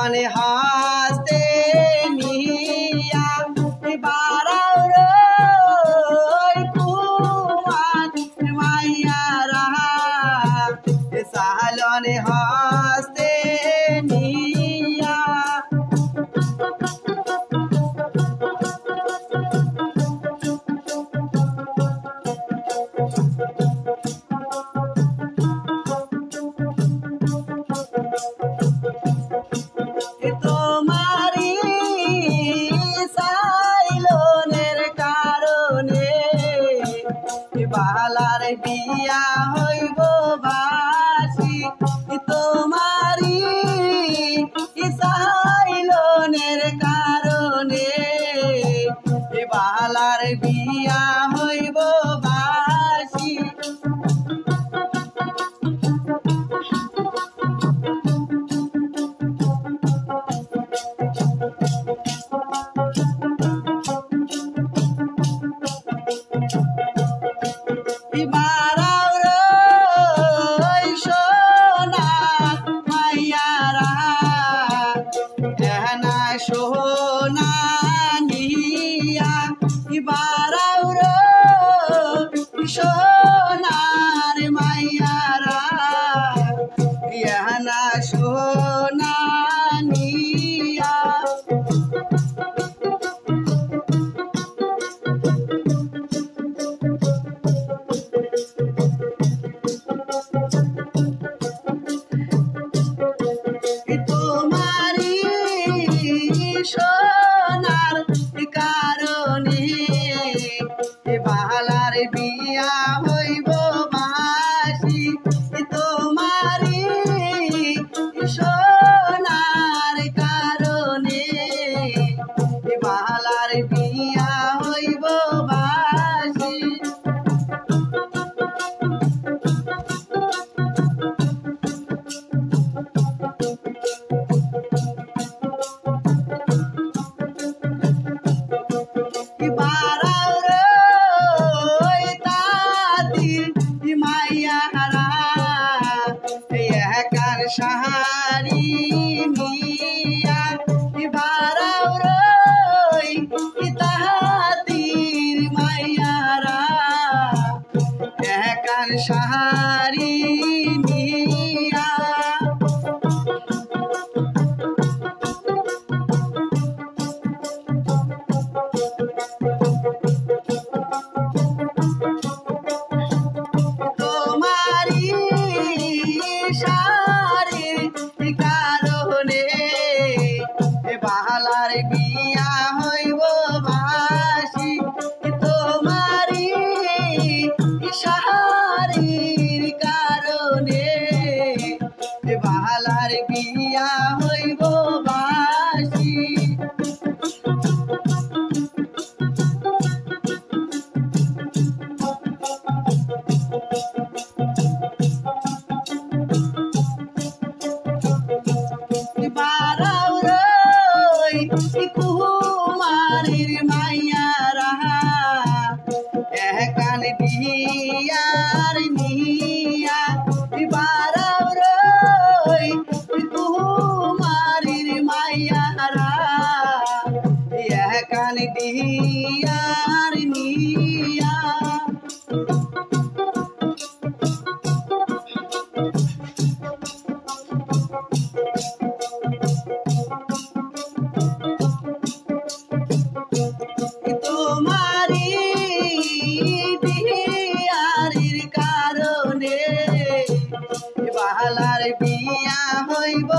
সালনে হাসতে নিয়া বারাও রই কুমার মাইয়ারা সালনে হাসতে নিয়া তোমারি সাইলনের কারণে বালার বিয়া হইব বাসি তোমারি সাইলনের কারণে বালার বিয়া হইব বাসি বারাও রই সোনার মাইয়ারা এহনা সোনা নিয়া বারাও রই সোনার মাইয়ারা এহনা সোনা নিয়া তোমারি সোনার কারণে বালার বিয়া হইব বাসি তোমারি সোনার কারণে বালার বিয়া হইব বাসি বারাও রই তাতির মাইয়ারা একার সাহারি নিয়া বারাও রই তাতির মাইয়ারা একার সাহারি নিয়া তোমারি শাড়ির কারণে বালার বিয়া হইব বাসি তোমারি শাড়ির কারণে বালার বিয়া হইব বাসি বারাও রই কুমারীর মাইয়ারা একান বিয়ার নিয়া বারাও রই কুমারীর মাইয়ারা একান বিয়ার নিয়া তোমারি বিয়ারির কারণে বালার বিয়া হইব